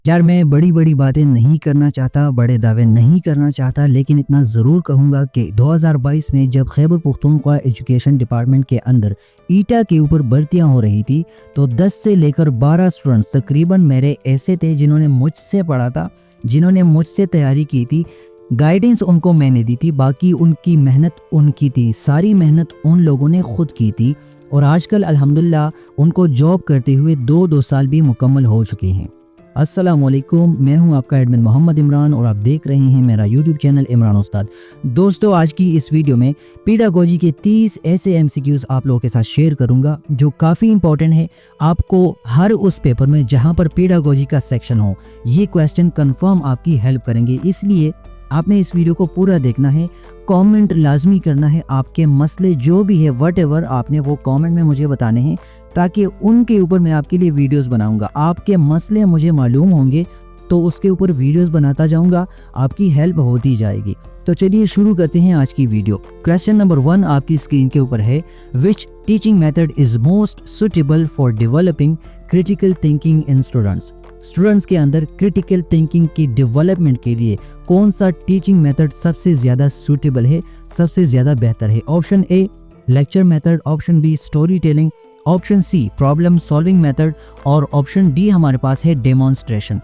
यार मैं बड़ी बड़ी बातें नहीं करना चाहता, बड़े दावे नहीं करना चाहता, लेकिन इतना ज़रूर कहूँगा कि 2022 में जब खैबर पख्तूनख्वा एजुकेशन डिपार्टमेंट के अंदर ईटा के ऊपर भर्तियाँ हो रही थी तो 10 से लेकर 12 स्टूडेंट्स तकरीबन मेरे ऐसे थे जिन्होंने मुझसे पढ़ा था, जिन्होंने मुझसे तैयारी की थी। गाइडेंस उनको मैंने दी थी, बाकी उनकी मेहनत उनकी थी, सारी मेहनत उन लोगों ने खुद की थी। और आजकल अल्हम्दुलिल्लाह उनको जॉब करते हुए 2 साल भी मुकम्मल हो चुके हैं। अस्सलाम वालेकुम, मैं हूं आपका एडमिन मोहम्मद इमरान और आप देख रहे हैं मेरा यूट्यूब चैनल इमरान उस्ताद। दोस्तों, आज की इस वीडियो में पीडागोजी के 30 ऐसे एमसीक्यूज़ आप लोगों के साथ शेयर करूंगा जो काफ़ी इंपॉर्टेंट है। आपको हर उस पेपर में जहां पर पीडागोजी का सेक्शन हो, ये क्वेश्चन कंफर्म आपकी हेल्प करेंगे, इसलिए आपने इस वीडियो को पूरा देखना है। कमेंट लाजमी करना है, आपके मसले जो भी है व्हाटएवर आपने वो कमेंट में मुझे बताने हैं, ताकि उनके ऊपर मैं आपके लिए वीडियोस बनाऊंगा। आपके मसले मुझे मालूम होंगे तो उसके ऊपर वीडियोस बनाता जाऊंगा, आपकी हेल्प होती जाएगी। तो चलिए शुरू करते हैं आज की वीडियो। क्वेश्चन नंबर 1 आपकी स्क्रीन के ऊपर है, which teaching method is most suitable for developing critical thinking in students. Students के अंदर क्रिटिकल थिंकिंग की डेवलपमेंट के लिए कौन सा टीचिंग मेथड सबसे ज़्यादा सूटेबल है, सबसे ज़्यादा बेहतर है? Option A lecture method, option B story telling, option C problem solving method और ऑप्शन डी हमारे पास है demonstration.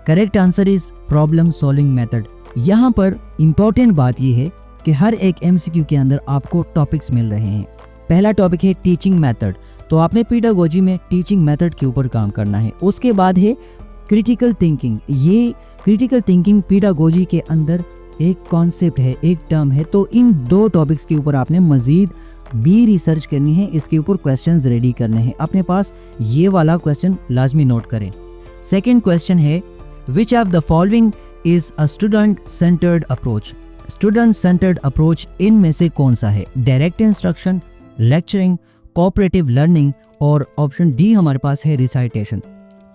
Correct answer is problem solving method. यहाँ पर इंपॉर्टेंट बात यह है कि हर एक एमसीक्यू के अंदर आपको टॉपिक्स मिल रहे हैं। पहला टॉपिक है टीचिंग मेथड, तो आपने पीडागोजी में टीचिंग मेथड के ऊपर काम करना है। उसके बाद है क्रिटिकल थिंकिंग। ये क्रिटिकल थिंकिंग पीडागोजी के अंदर एक कॉन्सेप्ट है, एक टर्म है। तो इन 2 टॉपिक्स के ऊपर आपने मजीद भी रिसर्च करनी है, इसके ऊपर क्वेश्चंस रेडी करने हैं। अपने पास ये वाला क्वेश्चन लाजमी नोट करें। सेकंड क्वेश्चन है, विच of the following is a student centred approach. Student centred approach इनमें से कौन सा है? Direct instruction, lecturing, cooperative learning और ऑप्शन डी हमारे पास है रिसाइटेशन।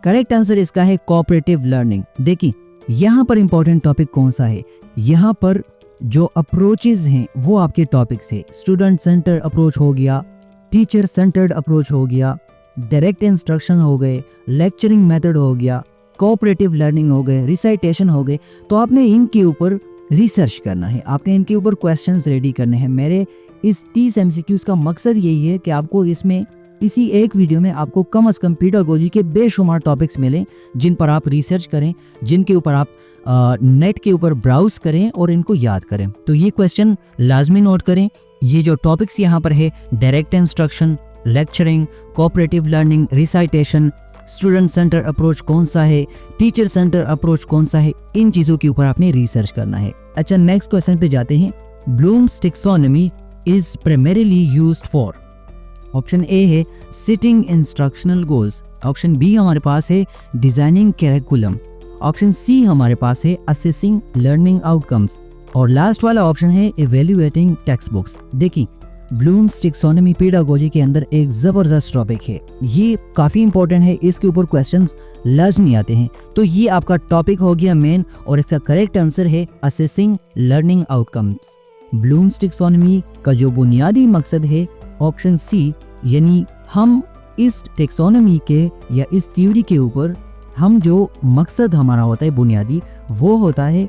करेक्ट आंसर इसका है कोऑपरेटिव लर्निंग। देखिए यहाँ पर इंपॉर्टेंट टॉपिक कौन सा है, यहाँ पर जो अप्रोचेज हैं वो आपके टॉपिक्स है। स्टूडेंट सेंटर्ड अप्रोच हो गया, टीचर सेंटर्ड अप्रोच हो गया, डायरेक्ट इंस्ट्रक्शन हो गए, लेक्चरिंग मेथड हो गया, कोऑपरेटिव लर्निंग हो गए, रिसाइटेशन हो गए। तो आपने इनके ऊपर रिसर्च करना है, आपने इनके ऊपर क्वेश्चंस रेडी करने हैं। मेरे इस 30 एमसीक्यूज़ का मकसद यही है कि आपको इसमें इसी एक वीडियो में आपको कम से कम पीडागोजी के बेशुमार टॉपिक्स मिलें, जिन पर आप रिसर्च करें, जिनके ऊपर आप नेट के ऊपर ब्राउज करें और इनको याद करें। तो ये क्वेश्चन लाजमी नोट करें। ये जो टॉपिक्स यहाँ पर है, direct instruction, lecturing, cooperative learning, recitation, student centre approach कौन सा है, टीचर सेंटर अप्रोच कौन सा है, इन चीज़ों के ऊपर आपने रिसर्च करना है। अच्छा, नेक्स्ट क्वेश्चन पे जाते हैं। Bloom's taxonomy is primarily used for. Option A है setting instructional goals, option B हमारे पास है डिजाइनिंग कैरिकुलम, ऑप्शन सी हमारे पास है असेसिंग लर्निंग आउटकम्स और लास्ट वाला ऑप्शन है इवेल्युएटिंग टेक्स्ट बुक्स। देखिए ब्लूम्स टैक्सोनॉमी पीडागोजी के अंदर एक ज़बरदस्त टॉपिक है, ये काफ़ी इंपॉर्टेंट है, इसके ऊपर क्वेश्चंस लाजमी आते हैं। तो ये आपका टॉपिक हो गया मेन और इसका करेक्ट आंसर है assessing learning outcomes. Bloom's taxonomy का जो बुनियादी मकसद है ऑप्शन सी, यानी हम इस टैक्सोनॉमी के या इस थ्योरी के ऊपर हम जो मकसद हमारा होता है बुनियादी, वो होता है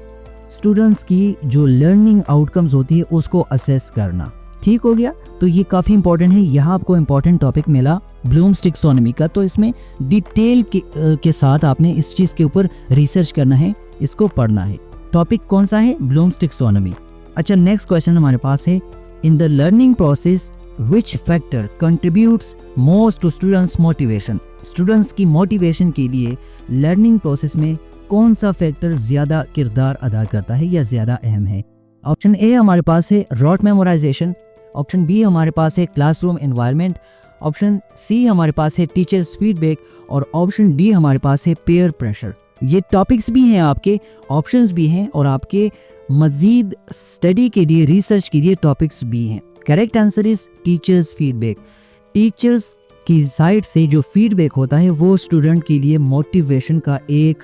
स्टूडेंट्स की जो लर्निंग आउटकम्स होती है उसको असेस करना। ठीक हो गया, तो ये काफ़ी इंपॉर्टेंट है। यहाँ आपको इंपॉर्टेंट टॉपिक मिला ब्लूम्स टैक्सोनॉमी का, तो इसमें डिटेल के साथ आपने इस चीज़ के ऊपर रिसर्च करना है, इसको पढ़ना है। टॉपिक कौन सा है? Bloom's taxonomy. अच्छा, नेक्स्ट क्वेश्चन हमारे पास है, in the learning process which factor contributes most to students motivation. Students की मोटिवेशन के लिए लर्निंग प्रोसेस में कौन सा फैक्टर ज़्यादा किरदार अदा करता है या ज़्यादा अहम है? ऑप्शन ए हमारे पास है रॉट मेमोराइजेशन, ऑप्शन बी हमारे पास है क्लासरूम एनवायरनमेंट, ऑप्शन सी हमारे पास है टीचर्स फीडबैक और ऑप्शन डी हमारे पास है पेयर प्रेशर। ये टॉपिक्स भी हैं आपके, ऑप्शंस भी हैं और आपके मज़ीद स्टडी के लिए, रिसर्च के लिए टॉपिक्स भी हैं। Correct answer is teachers feedback. Teachers की साइड से जो फीडबैक होता है वो स्टूडेंट के लिए मोटिवेशन का एक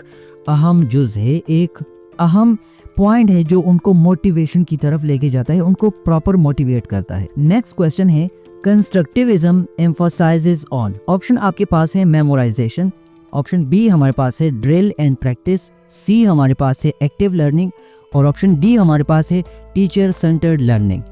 अहम जुज़ है, एक अहम पॉइंट है जो उनको मोटिवेशन की तरफ लेके जाता है, उनको प्रॉपर मोटिवेट करता है। नेक्स्ट क्वेश्चन है, कंस्ट्रक्टिविज्म एम्फसाइजेस ऑन। ऑप्शन आपके पास है मेमोराइजेशन, ऑप्शन बी हमारे पास है ड्रिल एंड प्रैक्टिस, सी हमारे पास है एक्टिव लर्निंग और ऑप्शन डी हमारे पास है teacher centred learning.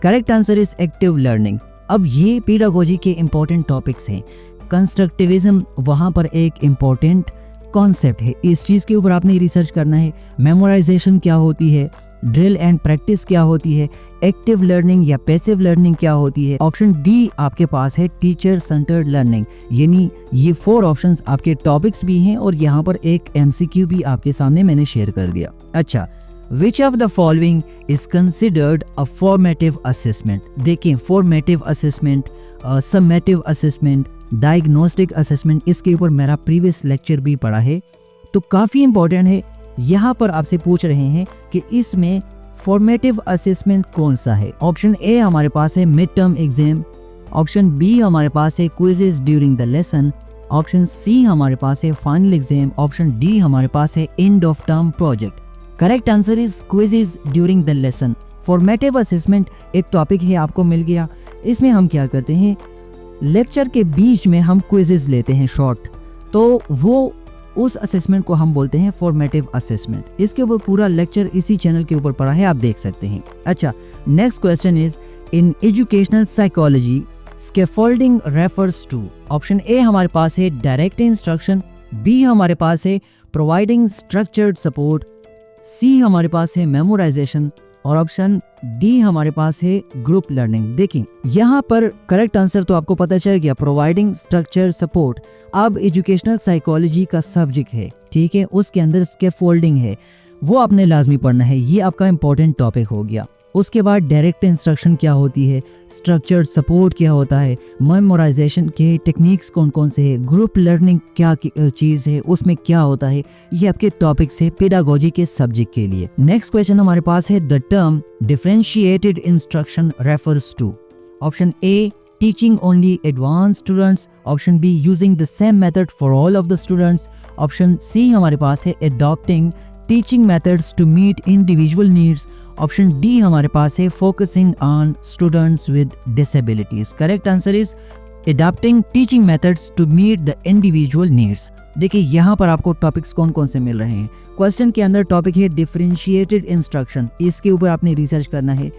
Correct answer is active learning. अब ये पेडागोजी के इंपॉर्टेंट टॉपिक्स हैं। कंस्ट्रक्टिविज्म वहाँ पर एक इम्पॉर्टेंट कॉन्सेप्ट है, इस चीज़ के ऊपर आपने रिसर्च करना है। मेमोराइजेशन क्या होती है, ड्रिल एंड प्रैक्टिस क्या होती है, एक्टिव लर्निंग या पैसिव लर्निंग क्या होती है। ऑप्शन डी आपके पास है टीचर सेंटर्ड लर्निंग। यानी ये 4 ऑप्शंस आपके टॉपिक्स भी हैं और यहाँ पर एक एमसीक्यू भी आपके सामने मैंने शेयर कर दिया। अच्छा, Which of the following is considered a formative assessment? देखिए, formative assessment, summative assessment, diagnostic assessment, इसके ऊपर मेरा प्रीवियस लेक्चर भी पड़ा है, तो काफ़ी इंपॉर्टेंट है। यहाँ पर आपसे पूछ रहे हैं कि इसमें फॉर्मेटिव असेसमेंट कौन सा है। ऑप्शन ए हमारे पास है mid term exam, option B हमारे पास है quizzes during the lesson, option C हमारे पास है फाइनल एग्जाम, ऑप्शन डी हमारे पास है and of term project. Correct answer is quizzes during the lesson. Formative assessment एक टॉपिक है, आपको मिल गया। इसमें हम क्या करते हैं, लेक्चर के बीच में हम क्विजेज लेते हैं शॉर्ट, तो वो उस असेसमेंट को हम बोलते हैं फॉर्मेटिव असेसमेंट। इसके ऊपर पूरा लेक्चर इसी चैनल के ऊपर पड़ा है, आप देख सकते हैं। अच्छा, next question is in educational psychology scaffolding refers to. Option A हमारे पास है डायरेक्ट इंस्ट्रक्शन, बी हमारे पास है प्रोवाइडिंग स्ट्रक्चर्ड सपोर्ट, सी हमारे पास है मेमोराइजेशन और ऑप्शन डी हमारे पास है ग्रुप लर्निंग। देखिए, यहाँ पर करेक्ट आंसर तो आपको पता चल गया, प्रोवाइडिंग स्ट्रक्चर सपोर्ट। अब एजुकेशनल साइकोलॉजी का सब्जेक्ट है, ठीक है, उसके अंदर स्कैफोल्डिंग है, वो आपने लाजमी पढ़ना है, ये आपका इंपॉर्टेंट टॉपिक हो गया। उसके बाद डायरेक्ट इंस्ट्रक्शन क्या होती है, स्ट्रक्चर्ड सपोर्ट क्या होता है, मेमोराइजेशन के टेक्निक्स कौन कौन से है, ग्रुप लर्निंग क्या चीज़ है, उसमें क्या होता है, ये आपके टॉपिक्स है पेडागोजी के सब्जेक्ट के लिए। नेक्स्ट क्वेश्चन हमारे पास है the term differentiated instruction refers to. Option A teaching only advance students, option B using the same method for all of the students, option C हमारे पास है adopting teaching methods to meet individual needs, option D हमारे पास है focusing on students with disabilities. Correct answer is adopting teaching methods to meet the individual needs. देखिए, यहाँ पर आपको टॉपिक्स कौन कौन से मिल रहे हैं। क्वेश्चन के अंदर टॉपिक है डिफरेंशिएटेड इंस्ट्रक्शन, इसके ऊपर आपने रिसर्च करना है।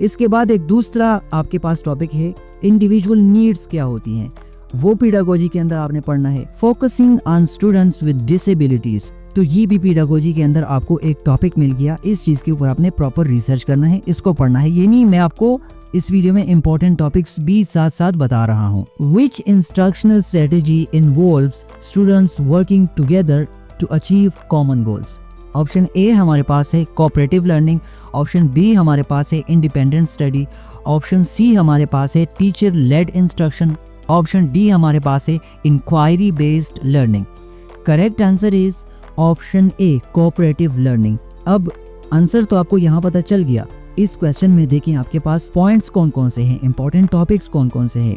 इसके बाद एक दूसरा आपके पास टॉपिक है इंडिविजुअल नीड्स क्या होती हैं, वो पेडागोजी के अंदर आपने पढ़ना है। Focusing on students with disabilities, तो ये भी पेडागोजी के अंदर आपको एक टॉपिक मिल गया। इस चीज़ के ऊपर आपने प्रॉपर रिसर्च करना है, इसको पढ़ना है। ये नहीं, मैं आपको इस वीडियो में इंपॉर्टेंट टॉपिक्स भी साथ साथ बता रहा हूँ। Which instructional strategy involves students working together to achieve common goals. Option A हमारे पास है कोऑपरेटिव लर्निंग, ऑप्शन बी हमारे पास है इंडिपेंडेंट स्टडी, ऑप्शन सी हमारे पास है teacher led instruction, option D हमारे पास है inquiry based learning. Correct answer is option A cooperative learning. अब आंसर तो आपको यहाँ पता चल गया। इस क्वेश्चन में देखिए आपके पास पॉइंट्स कौन कौन से हैं, इंपॉर्टेंट टॉपिक्स कौन कौन से हैं,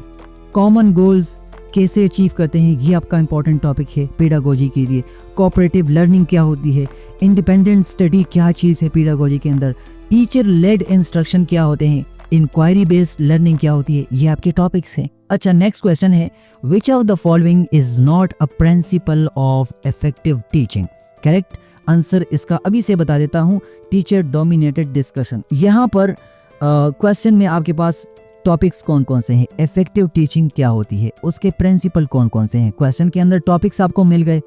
कॉमन गोल्स कैसे अचीव करते हैं, ये आपका इंपॉर्टेंट टॉपिक है पेडागोजी के लिए। कोऑपरेटिव लर्निंग क्या होती है, इंडिपेंडेंट स्टडी क्या चीज़ है पेडागोजी के अंदर, टीचर लेड इंस्ट्रक्शन क्या होते हैं, इंक्वायरी बेस्ड लर्निंग क्या होती है, ये आपके टॉपिक्स हैं। अच्छा, नेक्स्ट क्वेश्चन है विच of the following is not a principle of effective teaching. Correct answer इसका अभी से बता देता हूँ, टीचर डोमिनेटेड डिस्कशन। यहाँ पर क्वेश्चन में आपके पास टॉपिक्स कौन कौन से हैं, इफेक्टिव टीचिंग क्या होती है, उसके प्रिंसिपल कौन कौन से हैं, क्वेश्चन के अंदर टॉपिक्स आपको मिल गए।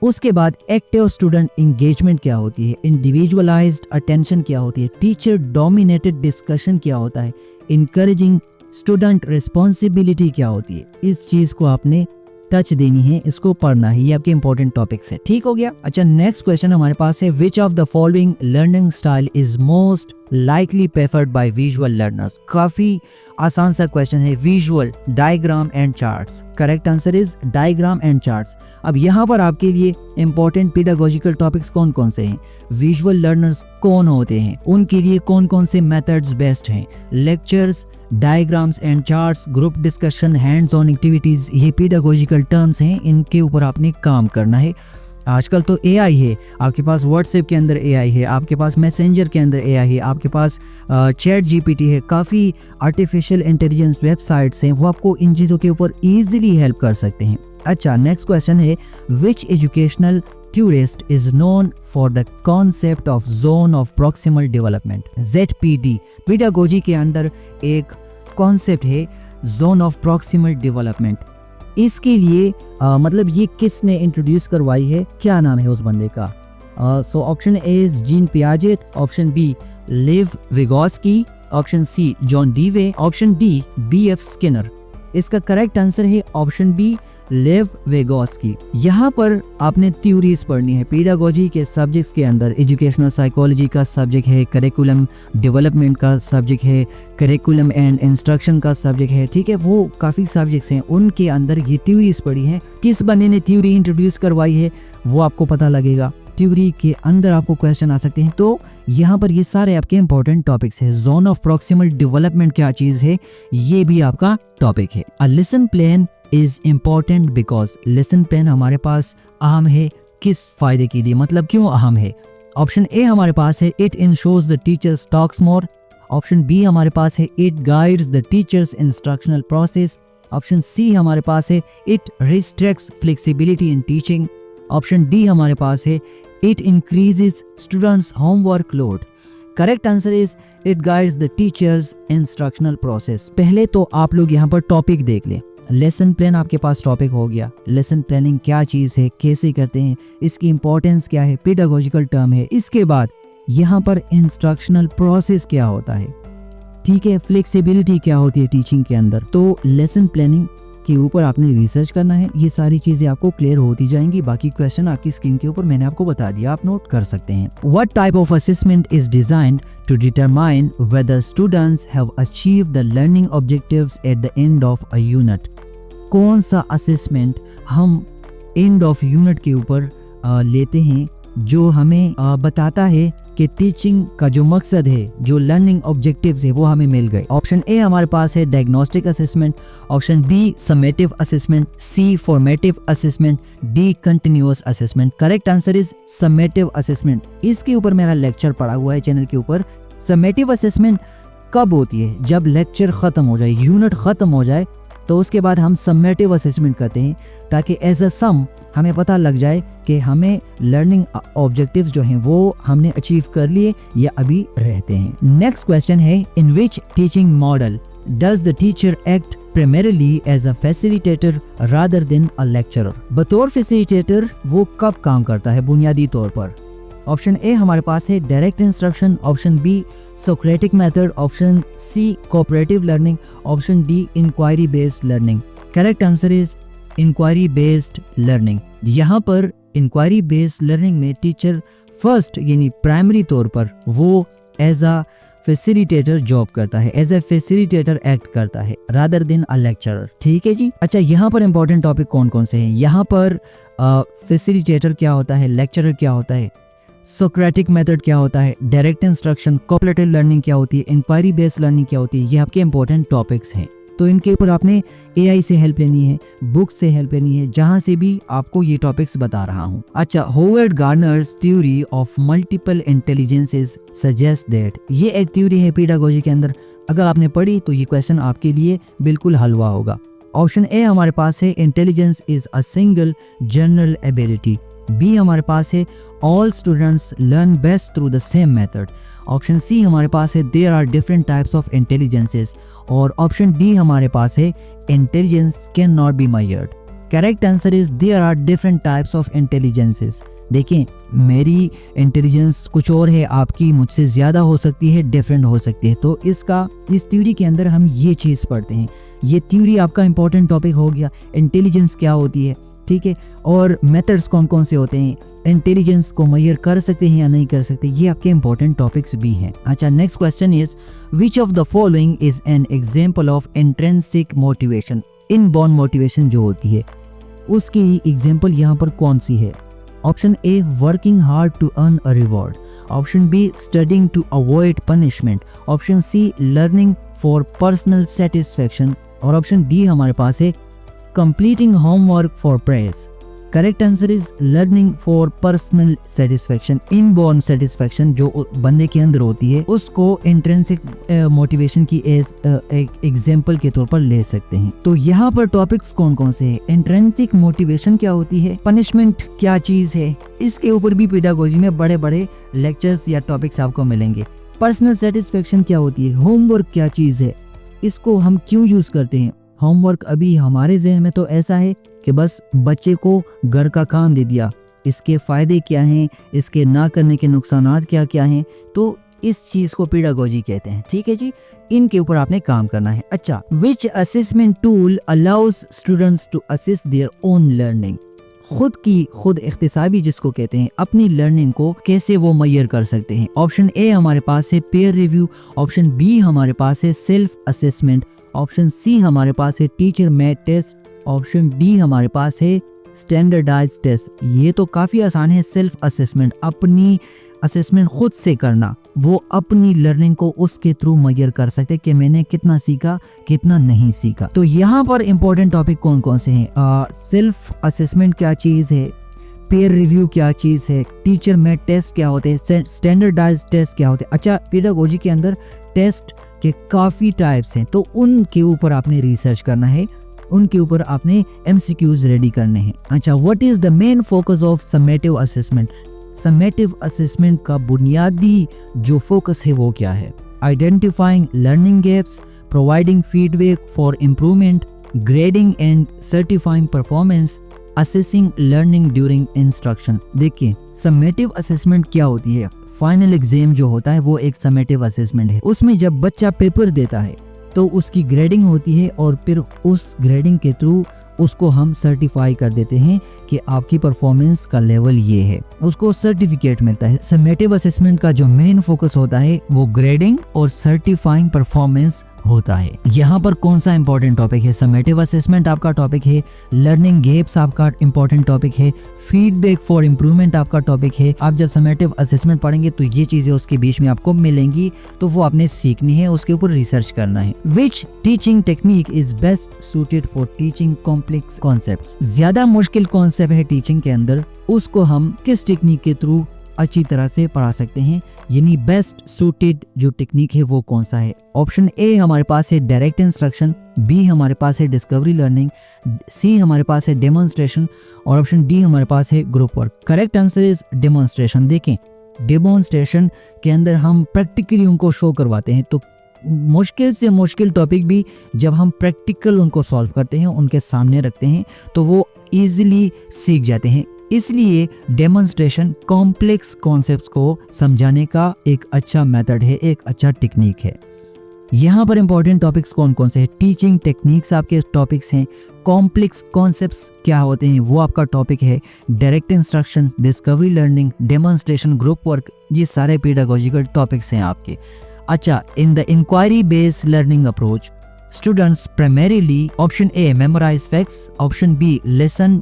उसके बाद एक्टिव स्टूडेंट इंगेजमेंट क्या होती है, इंडिविजुअलाइज्ड अटेंशन क्या होती है, टीचर डोमिनेटेड डिस्कशन क्या होता है, इनकरेजिंग स्टूडेंट रिस्पॉन्सिबिलिटी क्या होती है। इस चीज़ को आपने टच देनी है, इसको पढ़ना है, ये आपके इंपॉर्टेंट टॉपिक्स है। ठीक हो गया। अच्छा, नेक्स्ट क्वेश्चन हमारे पास है विच of the following learning style is most likely preferred bye visual learners. काफी आसान सा क्वेश्चन है, visual, diagram and charts. Correct answer is diagram and charts. अब यहाँ पर आपके लिए इंपॉर्टेंट पेडागोजिकल टॉपिक्स कौन कौन से हैं, विजुअल लर्नर्स कौन होते हैं, उनके लिए कौन कौन से मेथड्स बेस्ट हैं, lectures, diagrams and charts, group discussion, hands on activities, ये पेडागोजिकल टर्म्स हैं, इनके ऊपर आपने काम करना है। आजकल तो एआई है, आपके पास व्हाट्सएप के अंदर एआई है, आपके पास मैसेंजर के अंदर एआई है, आपके पास चैट जीपीटी है, काफ़ी आर्टिफिशियल इंटेलिजेंस वेबसाइट्स हैं, वो आपको इन चीज़ों के ऊपर ईजिली हेल्प कर सकते हैं। अच्छा, नेक्स्ट क्वेश्चन है, विच educational theorist is known for the concept of zone of proximal development, ZPD। pedagogy के अंदर एक कॉन्सेप्ट है zone of proximal development। इसके लिए मतलब ये किसने इंट्रोड्यूस करवाई है, क्या नाम है उस बंदे का? So option A is Jean Piaget, option B Lev Vygotsky, option C John Dewey, option D BF Skinner. इसका करेक्ट आंसर है ऑप्शन बी लेव वेगोस्की। यहाँ पर आपने थ्योरीज पढ़नी है पेडागोजी के सब्जेक्ट्स के अंदर। एजुकेशनल साइकोलॉजी का सब्जेक्ट है, करिकुलम डेवलपमेंट का सब्जेक्ट है, करिकुलम एंड इंस्ट्रक्शन का सब्जेक्ट है, ठीक है, वो काफ़ी सब्जेक्ट्स हैं, उनके अंदर ये थ्योरीज पढ़ी हैं। किस बंदे ने थ्योरी इंट्रोड्यूस करवाई है वो आपको पता लगेगा, थ्योरी के अंदर आपको क्वेश्चन आ सकते हैं। तो यहाँ पर ये सारे आपके इंपॉर्टेंट टॉपिक्स है। जोन ऑफ प्रॉक्सिमल डेवलपमेंट क्या चीज़ है, ये भी आपका टॉपिक है। A lesson plan is important because lesson plan हमारे पास अहम है किस फायदे के लिए, मतलब क्यों अहम है? ऑप्शन ए हमारे पास है it ensures the teachers talks more, option B हमारे पास है it guides the teachers instructional process, option C हमारे पास है it restricts flexibility in teaching, option D हमारे पास है it increases students homework load. Correct answer is it guides the teachers instructional process. पहले तो आप लोग यहाँ पर टॉपिक देख लें। लेसन प्लान आपके पास टॉपिक हो गया, लेसन प्लानिंग क्या चीज़ है, कैसे करते हैं, इसकी इंपॉर्टेंस क्या है, पेडागोजिकल टर्म है। इसके बाद यहाँ पर इंस्ट्रक्शनल प्रोसेस क्या होता है, ठीक है, फ्लेक्सिबिलिटी क्या होती है टीचिंग के अंदर। तो लेसन प्लानिंग के ऊपर आपने रिसर्च करना है, ये सारी चीज़ें आपको क्लियर होती जाएंगी। बाकी क्वेश्चन आपकी स्क्रीन के ऊपर मैंने आपको बता दिया, आप नोट कर सकते हैं। What type of assessment is designed to determine whether students have achieved the learning objectives at the end of a unit? कौन सा असेसमेंट हम एंड ऑफ यूनिट के ऊपर लेते हैं जो हमें बताता है कि टीचिंग का जो मकसद है, जो लर्निंग ऑब्जेक्टिव्स है, वो हमें मिल गए? ऑप्शन ए हमारे पास है diagnostic assessment, option B summative assessment, C formative assessment, D continuous assessment. Correct answer is summative assessment. इसके ऊपर मेरा लेक्चर पड़ा हुआ है चैनल के ऊपर। समेटिव असेसमेंट कब होती है? जब लेक्चर ख़त्म हो जाए, यूनिट ख़त्म हो जाए, तो उसके बाद हम समेटिव असेसमेंट करते हैं ताकि एज अ सम हमें पता लग जाए कि हमें लर्निंग ऑब्जेक्टिव्स जो हैं वो हमने अचीव कर लिए या अभी रहते हैं। नेक्स्ट क्वेश्चन है, in which teaching model does the teacher act primarily as a facilitator rather than a lecturer? बतौर फैसिलिटेटर वो कब काम करता है बुनियादी तौर पर? ऑप्शन ए हमारे पास है direct instruction, option B Socratic method, option C cooperative learning, option D inquiry based learning. Correct answer is inquiry based learning. यहाँ पर इंक्वायरी बेस्ड लर्निंग में टीचर फर्स्ट यानी प्राइमरी तौर पर वो एज अ फैसिलिटेटर जॉब करता है, as a facilitator act करता है रादर देन अ लेक्चरर। ठीक है जी। अच्छा, यहाँ पर इंपॉर्टेंट टॉपिक कौन कौन से हैं? यहाँ पर फैसिलिटेटर क्या होता है, लेक्चरर क्या होता है, सोक्रेटिक मेथड क्या होता है, डायरेक्ट इंस्ट्रक्शन, कोऑपरेटिव लर्निंग क्या होती है, इंक्वायरी बेस्ड लर्निंग क्या होती है, ये आपके इंपॉर्टेंट टॉपिक्स हैं। तो इनके ऊपर आपने एआई से हेल्प लेनी है, बुक से हेल्प लेनी है, जहां से भी आपको ये टॉपिक्स बता रहा हूं। अच्छा, Howard Gardner's theory of multiple intelligences suggest that, ये एक थ्योरी है पेडागोजी के अंदर। अगर आपने पढ़ी तो ये क्वेश्चन आपके लिए बिल्कुल हलवा होगा। ऑप्शन ए हमारे पास है intelligence is a single general ability, B हमारे पास है all students learn best through the same method, option C हमारे पास है there are different types of intelligences, और ऑप्शन डी हमारे पास है intelligence can not be measured. Correct answer is there are different types of intelligences. देखिए, मेरी intelligence कुछ और है, आपकी मुझसे ज़्यादा हो सकती है, डिफरेंट हो सकती है। तो इस थ्योरी के अंदर हम ये चीज़ पढ़ते हैं। ये थ्योरी आपका इंपॉर्टेंट टॉपिक हो गया, इंटेलिजेंस क्या होती है, ठीक है, और मेथड्स कौन कौन से होते हैं, इंटेलिजेंस को मेजर कर सकते हैं या नहीं कर सकते, ये आपके इंपॉर्टेंट टॉपिक्स भी हैं। अच्छा, next question is which of the following is an example of intrinsic motivation? Inborn motivation जो होती है उसकी एग्जांपल यहाँ पर कौन सी है? Option A working hard to earn a reward, option B studying to avoid punishment, option C learning for personal satisfaction, और ऑप्शन डी हमारे पास है completing homework for praise. Correct answer is learning for personal satisfaction, inborn satisfaction जो बंदे के अंदर होती है उसको इंट्रिंसिक मोटिवेशन की एक एग्जांपल के तौर पर ले सकते हैं। तो यहाँ पर टॉपिक्स कौन कौन से हैं? इंट्रिंसिक मोटिवेशन क्या होती है, पनिशमेंट क्या चीज है, इसके ऊपर भी पेडागोजी में बड़े बड़े लेक्चर्स या टॉपिक्स आपको मिलेंगे। पर्सनल सेटिस्फेक्शन क्या होती है, होमवर्क क्या चीज है, इसको हम क्यों यूज करते हैं। होमवर्क अभी हमारे ज़हन में तो ऐसा है कि बस बच्चे को घर का काम दे दिया, इसके फ़ायदे क्या हैं, इसके ना करने के नुकसानात क्या क्या हैं, तो इस चीज़ को पेडागोजी कहते हैं। ठीक है जी, इनके ऊपर आपने काम करना है। अच्छा, which assessment tool allows students to assess their own learning, खुद इख्तिसाबी जिसको कहते हैं, अपनी लर्निंग को कैसे वो मैयर कर सकते हैं। ऑप्शन ए हमारे पास है पेयर रिव्यू, ऑप्शन बी हमारे पास है सेल्फ असेसमेंट, ऑप्शन सी हमारे पास है teacher made test, option D हमारे पास है स्टैंडर्डाइज्ड टेस्ट। ये तो काफ़ी आसान है। सेल्फ असेसमेंट, अपनी असेसमेंट खुद से करना, वो अपनी लर्निंग को उसके थ्रू मेजर कर सकते कि मैंने कितना सीखा कितना नहीं सीखा। तो यहाँ पर इंपॉर्टेंट टॉपिक कौन कौन से हैं? सेल्फ असेसमेंट क्या चीज़ है, पेयर रिव्यू क्या चीज़ है, टीचर मेड टेस्ट क्या होते हैं, स्टैंडर्डाइज्ड टेस्ट क्या होते हैं। अच्छा, पेडागोजी के अंदर टेस्ट के काफ़ी टाइप्स हैं, तो उनके ऊपर आपने रिसर्च करना है, उनके ऊपर आपने MCQs रेडी करने हैं। अच्छा, what is the main focus of summative assessment, summative assessment का बुनियादी जो फोकस है वो क्या है? Identifying learning gaps, providing feedback for improvement, grading and certifying performance, assessing learning during instruction. देखिए, समेटिव असेसमेंट क्या होती है? फाइनल एग्जाम जो होता है वो एक समेटिव असेसमेंट है। उसमें जब बच्चा पेपर देता है तो उसकी ग्रेडिंग होती है और फिर उस ग्रेडिंग के थ्रू उसको हम सर्टिफाई कर देते हैं कि आपकी परफॉर्मेंस का लेवल ये है, उसको सर्टिफिकेट मिलता है। समेटिव असेसमेंट का जो मेन फोकस होता है वो ग्रेडिंग और सर्टिफाइंग परफॉर्मेंस होता है। यहाँ पर कौन सा इंपॉर्टेंट टॉपिक है? समेटिव असेसमेंट आपका टॉपिक है, लर्निंग गैप्स आपका इंपॉर्टेंट टॉपिक है, फीडबैक फॉर इम्प्रूवमेंट आपका टॉपिक है। आप जब समेटिव असेसमेंट पढ़ेंगे तो ये चीजें उसके बीच में आपको मिलेंगी, तो वो आपने सीखनी है, उसके ऊपर रिसर्च करना है। Which teaching technique is best suited for teaching complex concepts, ज्यादा मुश्किल कॉन्सेप्ट है टीचिंग के अंदर, उसको हम किस टेक्निक के थ्रू अच्छी तरह से पढ़ा सकते हैं, यानी बेस्ट सूटेड जो टेक्निक है वो कौन सा है? ऑप्शन ए हमारे पास है डायरेक्ट इंस्ट्रक्शन, बी हमारे पास है डिस्कवरी लर्निंग, सी हमारे पास है डेमोन्स्ट्रेशन और ऑप्शन डी हमारे पास है group work. Correct answer is demonstration. देखें, डेमोन्स्ट्रेशन के अंदर हम प्रैक्टिकली उनको शो करवाते हैं, तो मुश्किल से मुश्किल टॉपिक भी जब हम प्रैक्टिकल उनको सॉल्व करते हैं, उनके सामने रखते हैं, तो वो ईजिली सीख जाते हैं। इसलिए डेमोन्स्ट्रेशन कॉम्प्लेक्स कॉन्सेप्ट्स को समझाने का एक अच्छा मेथड है, एक अच्छा टेक्निक है। यहाँ पर इंपॉर्टेंट टॉपिक्स कौन कौन से हैं? टीचिंग टेक्निक्स आपके टॉपिक्स हैं, कॉम्प्लेक्स कॉन्सेप्ट्स क्या होते हैं वो आपका टॉपिक है, direct instruction, discovery learning, demonstration, group work, ये सारे पेडागोजिकल टॉपिक्स हैं आपके। अच्छा, in the inquiry based learning approach students primarily, option A, memorize facts, option B, listen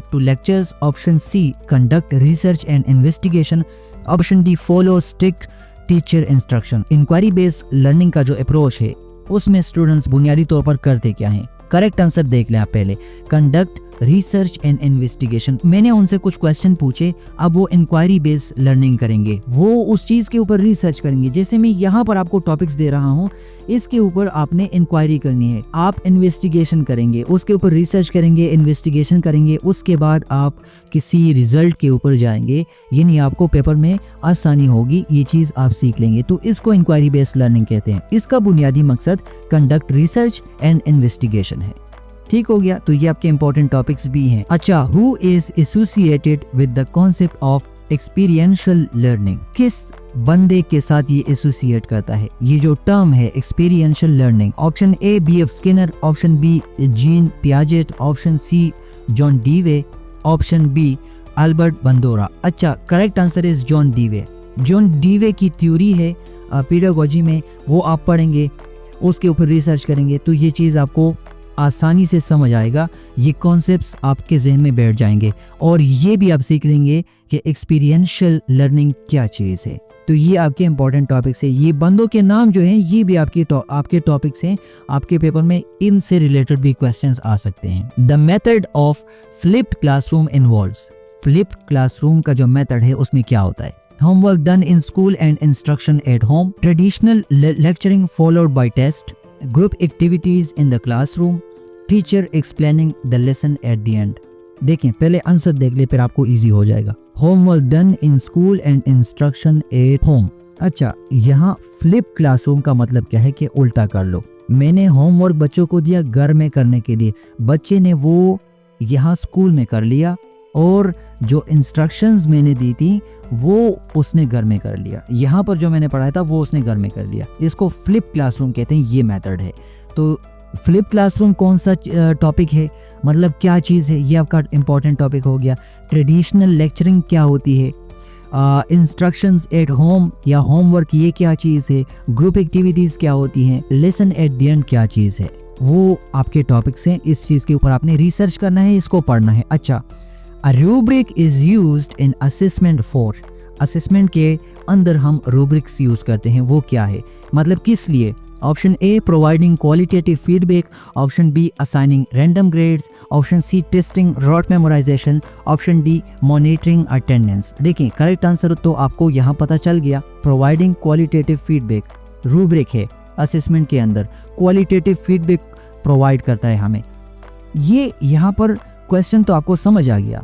to lectures, option C, conduct research and investigation, option D, follow strict teacher instruction। Inquiry based learning का जो approach है उसमें students बुनियादी तौर पर करते क्या हैं? करेक्ट आंसर देख लें आप पहले, कंडक्ट रिसर्च एंड इन्वेस्टिगेशन। मैंने उनसे कुछ क्वेश्चन पूछे, अब वो इंक्वायरी बेस्ड लर्निंग करेंगे, वो उस चीज़ के ऊपर रिसर्च करेंगे। जैसे मैं यहाँ पर आपको टॉपिक्स दे रहा हूँ, इसके ऊपर आपने इंक्वायरी करनी है, आप इन्वेस्टिगेशन करेंगे, उसके ऊपर रिसर्च करेंगे, इन्वेस्टिगेशन करेंगे, उसके बाद आप किसी रिजल्ट के ऊपर जाएंगे, यानी आपको पेपर में आसानी होगी, ये चीज़ आप सीख लेंगे, तो इसको इंक्वायरी बेस्ड लर्निंग कहते हैं। इसका बुनियादी मकसद कंडक्ट रिसर्च एंड इन्वेस्टिगेशन है। ठीक हो गया, तो ये आपके इंपॉर्टेंट टॉपिक्स भी हैं। अच्छा, who is associated with the concept of experiential learning, किस बंदे के साथ ये एसोसिएट करता है ये जो टर्म है experiential learning? Option A, B.F. Skinner, option B, Jean Piaget, option C, John Dewey, option B, Albert Bandura. अच्छा, correct answer is John Dewey. John Dewey की थ्योरी है पेडागोजी में, वो आप पढ़ेंगे, उसके ऊपर रिसर्च करेंगे, तो ये चीज़ आपको आसानी से समझ आएगा, ये कॉन्सेप्ट्स आपके जहन में बैठ जाएंगे और ये भी आप सीख लेंगे कि एक्सपीरियंशियल लर्निंग क्या चीज़ है। तो ये आपके इंपॉर्टेंट टॉपिक्स है। ये बंदों के नाम जो हैं ये भी आपके टॉपिक्स हैं, आपके पेपर में इनसे रिलेटेड भी क्वेश्चंस आ सकते हैं। The method of flipped classroom involves. Flipped classroom का जो मेथड है उसमें क्या होता है? Homework done in school and instruction at home, traditional lecturing followed by test, group activities in the classroom, teacher explaining the lesson at the end. देखें, पहले answer देख ले फिर आपको इजी हो जाएगा। Homework done in school and instruction at home. अच्छा, यहाँ फ्लिप क्लासरूम का मतलब क्या है कि उल्टा कर लो। मैंने होमवर्क बच्चों को दिया घर में करने के लिए, बच्चे ने वो यहाँ स्कूल में कर लिया, और जो इंस्ट्रक्शंस मैंने दी थी वो उसने घर में कर लिया। यहाँ पर जो मैंने पढ़ाया था वो उसने घर में कर लिया। इसको फ्लिप क्लासरूम कहते हैं, ये मेथड है। तो फ्लिप क्लासरूम कौन सा टॉपिक है, मतलब क्या चीज़ है, ये आपका इंपॉर्टेंट टॉपिक हो गया। ट्रेडिशनल लेक्चरिंग क्या होती है, इंस्ट्रक्शंस एट होम या होमवर्क ये क्या चीज़ है, ग्रुप एक्टिविटीज़ क्या होती हैं, लेसन एट द एंड क्या चीज़ है, वो आपके टॉपिक्स हैं। इस चीज़ के ऊपर आपने रिसर्च करना है, इसको पढ़ना है। अच्छा, a rubric is used in assessment for. Assessment के अंदर हम रूब्रिक्स यूज़ करते हैं, वो क्या है, मतलब किस लिए? Option A providing qualitative feedback, option B assigning random grades, option C testing rote memorization, option D monitoring attendance. देखिए, करेक्ट आंसर तो आपको यहाँ पता चल गया। प्रोवाइडिंग क्वालिटेटिव फीडबैक रूब्रिक है, असेसमेंट के अंदर क्वालिटेटिव फीडबैक प्रोवाइड करता है हमें। ये यहाँ पर क्वेश्चन तो आपको समझ आ गया,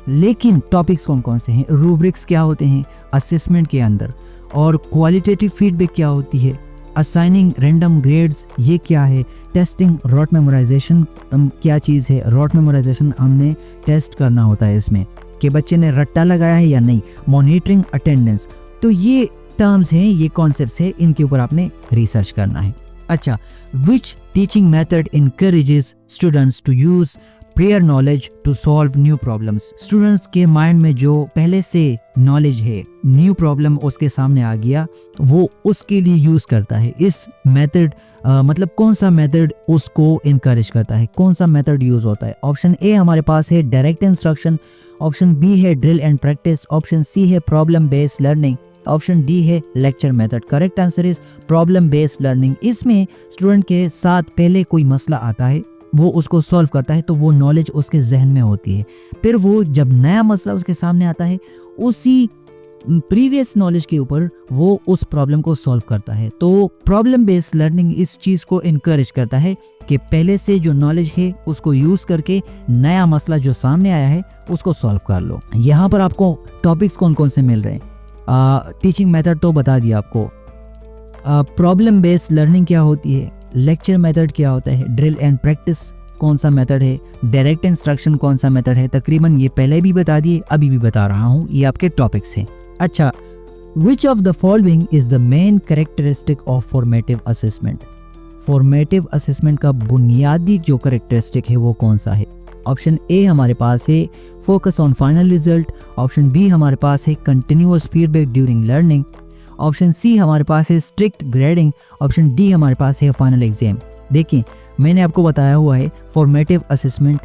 लेकिन टॉपिक्स कौन कौन से हैं? रूब्रिक्स क्या होते हैं असेसमेंट के अंदर, और क्वालिटेटिव फीडबैक क्या होती है, असाइनिंग रैंडम ग्रेड्स ये क्या है, टेस्टिंग रॉट मेमोराइजेशन क्या चीज़ है, रॉट मेमोराइजेशन हमने टेस्ट करना होता है इसमें कि बच्चे ने रट्टा लगाया है या नहीं, मॉनिटरिंग अटेंडेंस। तो ये टर्म्स हैं, ये कॉन्सेप्ट्स हैं, इनके ऊपर आपने रिसर्च करना है। अच्छा, which teaching method encourages students to use prior knowledge to solve new problems. Students के माइंड में जो पहले से नॉलेज है, न्यू प्रॉब्लम उसके सामने आ गया, वो उसके लिए यूज करता है। इस मेथड मतलब कौन सा मेथड उसको इनकरेज करता है, कौन सा मेथड यूज होता है? ऑप्शन ए हमारे पास है डायरेक्ट इंस्ट्रक्शन, ऑप्शन बी है drill and practice, option C है problem based learning, option D है lecture method. Correct answer is problem based learning. इसमें स्टूडेंट के साथ पहले कोई मसला आता है, वो उसको सॉल्व करता है, तो वो नॉलेज उसके जहन में होती है। फिर वो जब नया मसला उसके सामने आता है, उसी प्रीवियस नॉलेज के ऊपर वो उस प्रॉब्लम को सॉल्व करता है। तो प्रॉब्लम बेस्ड लर्निंग इस चीज़ को इनकरेज करता है कि पहले से जो नॉलेज है उसको यूज़ करके नया मसला जो सामने आया है उसको सॉल्व कर लो। यहाँ पर आपको टॉपिक्स कौन कौन से मिल रहे हैं? टीचिंग मेथड तो बता दिया आपको, प्रॉब्लम बेस्ड लर्निंग क्या होती है, लेक्चर मेथड क्या होता है, ड्रिल एंड प्रैक्टिस कौन सा मेथड है, डायरेक्ट इंस्ट्रक्शन कौन सा मेथड है। तकरीबन ये पहले भी बता दिए, अभी भी बता रहा हूँ, ये आपके टॉपिक्स हैं। अच्छा, which of the following is the main characteristic of formative assessment. Formative assessment का बुनियादी जो कैरेक्टरिस्टिक है वो कौन सा है? ऑप्शन ए हमारे पास है focus on final result, option B हमारे पास है continuous feedback during learning, option C हमारे पास है स्ट्रिक्ट ग्रेडिंग, ऑप्शन डी हमारे पास है फाइनल एग्जाम। देखिए, मैंने आपको बताया हुआ है फॉर्मेटिव असेसमेंट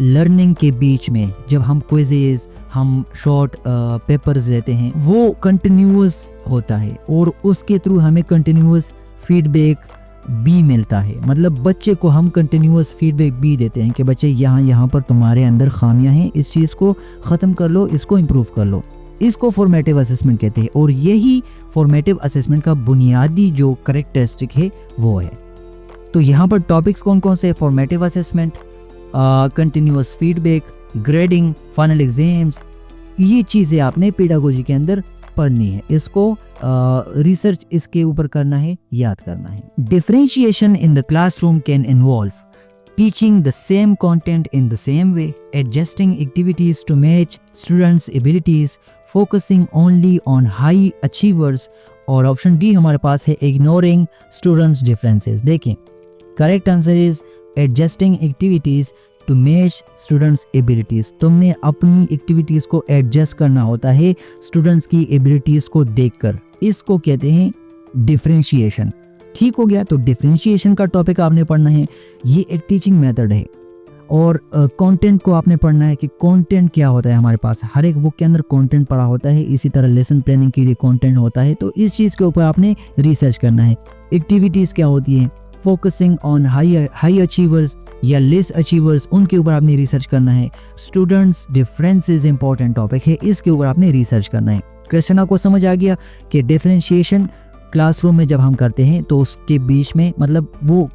लर्निंग के बीच में जब हम क्विजेज, हम शॉर्ट पेपर्स देते हैं, वो कंटिन्यूअस होता है और उसके थ्रू हमें कंटिन्यूअस फीडबैक भी मिलता है। मतलब बच्चे को हम कंटिन्यूअस फीडबैक भी देते हैं कि बच्चे यहाँ पर तुम्हारे अंदर खामियां हैं, इस चीज़ को ख़त्म कर लो, इसको इम्प्रूव कर लो। इसको फॉर्मेटिव असेसमेंट कहते हैं और यही फॉर्मेटिव असेसमेंट का बुनियादी जो कैरेक्टरिस्टिक है वो है। तो यहाँ पर टॉपिक्स कौन कौन से? Formative assessment, continuous feedback, grading, final exams. ये चीज़ें आपने पेडागोजी के अंदर पढ़नी है, इसको रिसर्च इसके ऊपर करना है, याद करना है। Differentiation in the classroom can involve teaching the same content in the same way, adjusting activities to match students' abilities, focusing only on high achievers, और ऑप्शन डी हमारे पास है ignoring students' differences। देखें, correct answer is adjusting activities to match students' abilities। तुमने अपनी activities को adjust करना होता है स्टूडेंट्स की एबिलिटीज़ को देखकर, इसको कहते हैं डिफरेंशिएशन। ठीक हो गया। तो डिफरेंशिएशन का टॉपिक आपने पढ़ना है, ये एक टीचिंग मेथड है। और कंटेंट को आपने पढ़ना है कि कंटेंट क्या होता है। हमारे पास हर एक बुक के अंदर कंटेंट पढ़ा होता है, इसी तरह लेसन प्लानिंग के लिए कंटेंट होता है। तो इस चीज़ के ऊपर आपने रिसर्च करना है। एक्टिविटीज़ क्या होती हैं, फोकसिंग ऑन हाई अचीवर्स या लेस अचीवर्स, उनके ऊपर आपने रिसर्च करना है। स्टूडेंट्स डिफरेंसेस इंपॉर्टेंट टॉपिक है, इसके ऊपर आपने रिसर्च करना है। क्वेश्चन आपको समझ आ गया कि डिफरेंशिएशन क्लासरूम में जब हम करते हैं तो उसके बीच में मतलब वो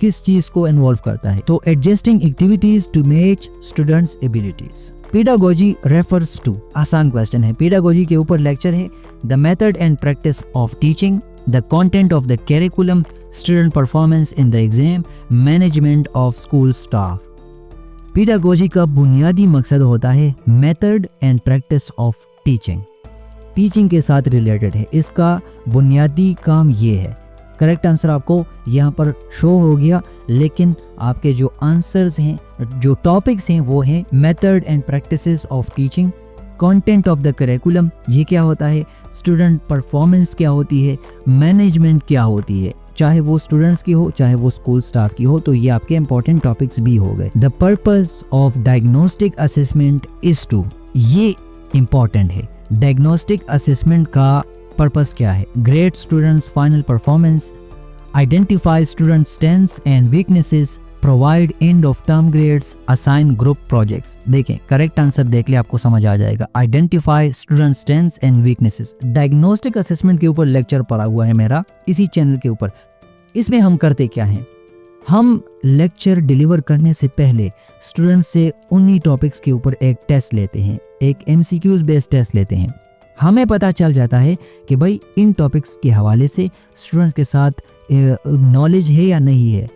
किस चीज को इन्वॉल्व करता है। तो adjusting activities to match students abilities. Pedagogy refers to, आसान क्वेश्चन है। पेडागोजी के ऊपर लेक्चर है, the method and practice of teaching, the content of the curriculum, student performance in the exam, management of school staff. Pedagogy का बुनियादी मकसद होता है method and practice of teaching, teaching के साथ रिलेटेड है। इसका बुनियादी काम ये है। करेक्ट आंसर आपको यहाँ पर शो हो गया, लेकिन आपके जो आंसर्स हैं, जो टॉपिक्स हैं वो हैं method and practices of teaching, content of the curriculum ये क्या होता है, स्टूडेंट परफॉर्मेंस क्या होती है, मैनेजमेंट क्या होती है, चाहे वो स्टूडेंट्स की हो चाहे वो स्कूल स्टाफ की हो। तो ये आपके इंपॉर्टेंट टॉपिक्स भी हो गए। The purpose of diagnostic assessment is to, ये इंपॉर्टेंट है। डायग्नोस्टिक असेसमेंट का पर्पस क्या है, grade students final performance, identify student strengths and weaknesses, provide end of term grades, assign group projects. देखें करेक्ट आंसर देख ले, आपको समझ आ जाएगा। Identify student strengths and weaknesses, diagnostic assessment के ऊपर लेक्चर पड़ा हुआ है मेरा इसी चैनल के ऊपर। इसमें हम करते क्या हैं, हम लेक्चर डिलीवर करने से पहले स्टूडेंट से उन्हीं टॉपिक्स के ऊपर एक टेस्ट लेते हैं, एक MCQs बेस्ड टेस्ट लेते हैं। हमें पता चल जाता है कि भाई इन टॉपिक्स के हवाले से स्टूडेंट्स के साथ नॉलेज है या नहीं है,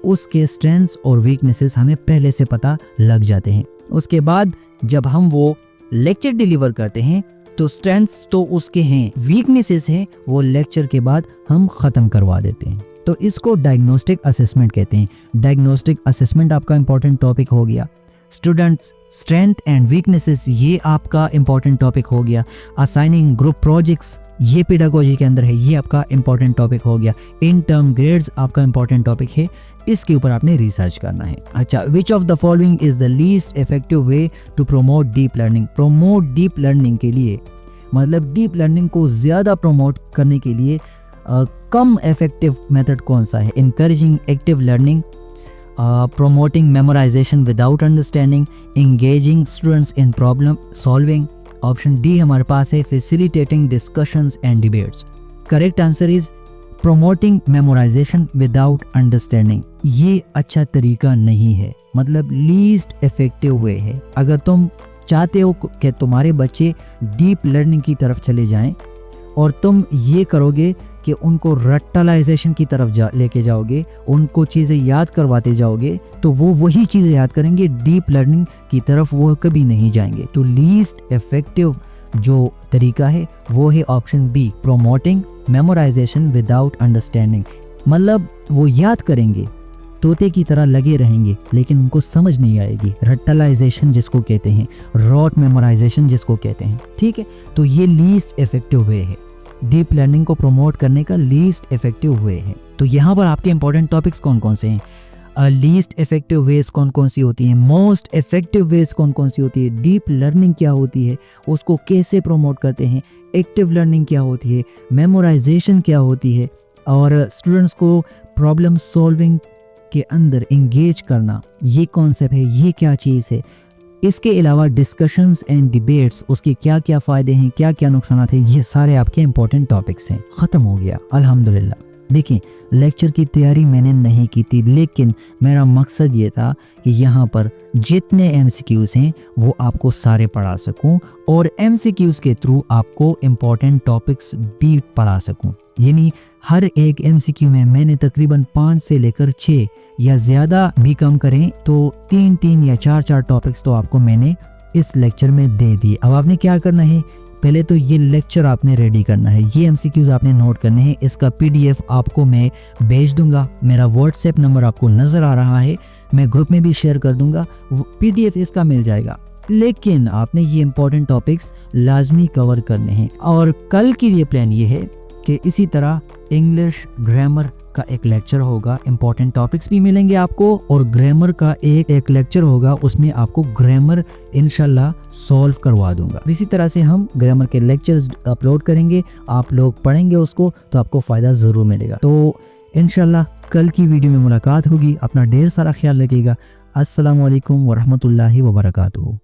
उसके स्ट्रेंथ्स और वीकनेसेस हमें पहले से पता लग जाते हैं। उसके बाद जब हम वो लेक्चर डिलीवर करते हैं तो स्ट्रेंथ्स तो उसके हैं, वीकनेसेस हैं वो लेक्चर के बाद हम ख़त्म करवा देते हैं। तो इसको डायग्नोस्टिक असेसमेंट कहते हैं। डायग्नोस्टिक असेसमेंट आपका इंपॉर्टेंट टॉपिक हो गया। स्टूडेंट्स स्ट्रेंथ एंड वीकनेसेस ये आपका इंपॉर्टेंट टॉपिक हो गया। असाइनिंग ग्रुप प्रोजेक्ट्स ये पेडागोजी के अंदर है, ये आपका इंपॉर्टेंट टॉपिक हो गया। इन टर्म ग्रेड्स आपका इंपॉर्टेंट टॉपिक है, इसके ऊपर आपने रिसर्च करना है। अच्छा, which of the following is the least effective way to promote deep learning. Promote deep learning के लिए मतलब डीप लर्निंग को ज़्यादा प्रोमोट करने के लिए कम इफेक्टिव मेथड कौन सा है। Encouraging active learning, promoting memorization without understanding, engaging students in problem solving. Option D हमारे पास है facilitating discussions and debates. Correct answer is promoting memorization without understanding. ये अच्छा तरीका नहीं है, मतलब least effective way है। अगर तुम चाहते हो कि तुम्हारे बच्चे डीप लर्निंग की तरफ चले जाएं और तुम ये करोगे कि उनको रट्टलाइजेशन की तरफ लेके जाओगे, उनको चीज़ें याद करवाते जाओगे, तो वो वही चीज़ें याद करेंगे, डीप लर्निंग की तरफ वो कभी नहीं जाएंगे। तो लीस्ट इफेक्टिव जो तरीका है वो है option B, promoting memorization without understanding. मतलब वो याद करेंगे, तोते की तरह लगे रहेंगे, लेकिन उनको समझ नहीं आएगी। रट्टलाइजेशन जिसको कहते हैं, रॉट मेमोराइजेशन जिसको कहते हैं, ठीक है। तो ये लीस्ट इफेक्टिव वे है, डीप लर्निंग को प्रमोट करने का लीस्ट इफेक्टिव वे है। तो यहाँ पर आपके इंपॉर्टेंट टॉपिक्स कौन कौन से हैं, लीस्ट इफेक्टिव वेज कौन कौन सी होती हैं, मोस्ट इफेक्टिव वेज कौन कौन सी होती है, डीप लर्निंग क्या होती है, उसको कैसे प्रमोट करते हैं, एक्टिव लर्निंग क्या होती है, मेमोराइजेशन क्या होती है, और स्टूडेंट्स को प्रॉब्लम सॉल्विंग के अंदर इंगेज करना, ये कॉन्सेप्ट है, ये क्या चीज़ है। इसके अलावा डिस्कशंस एंड डिबेट्स, उसके क्या क्या फ़ायदे हैं, क्या क्या नुकसान हैं, ये सारे आपके इंपॉर्टेंट टॉपिक्स हैं। ख़त्म हो गया अल्हम्दुलिल्लाह। देखिए, लेक्चर की तैयारी मैंने नहीं की थी, लेकिन मेरा मकसद ये था कि यहाँ पर जितने MCQs हैं वो आपको सारे पढ़ा सकूं और MCQs के थ्रू आपको इम्पॉर्टेंट टॉपिक्स भी पढ़ा सकूं। यानी हर एक MCQ में मैंने तकरीबन 5 से लेकर 6 या ज़्यादा भी कम करें तो 3-3 या 4-4 टॉपिक्स तो आपको मैंने इस लेक्चर में दे दिए। अब आपने क्या करना है, पहले तो ये लेक्चर आपने रेडी करना है, ये MCQs आपने नोट करने हैं। इसका PDF आपको मैं भेज दूंगा, मेरा WhatsApp नंबर आपको नज़र आ रहा है, मैं ग्रुप में भी शेयर कर दूंगा, PDF इसका मिल जाएगा। लेकिन आपने ये इंपॉर्टेंट टॉपिक्स लाजमी कवर करने हैं। और कल के लिए प्लान ये है कि इसी तरह इंग्लिश ग्रामर का एक लेक्चर होगा, इंपॉर्टेंट टॉपिक्स भी मिलेंगे आपको, और ग्रामर का एक लेक्चर होगा, उसमें आपको ग्रामर इंशाल्लाह सॉल्व करवा दूंगा। इसी तरह से हम ग्रामर के लेक्चर्स अपलोड करेंगे, आप लोग पढ़ेंगे उसको तो आपको फ़ायदा ज़रूर मिलेगा। तो इंशाल्लाह कल की वीडियो में मुलाकात होगी। अपना ढेर सारा ख्याल रखिएगा। अस्सलामु अलैकुम वरहमतुल्लाहि वबरकातुहू।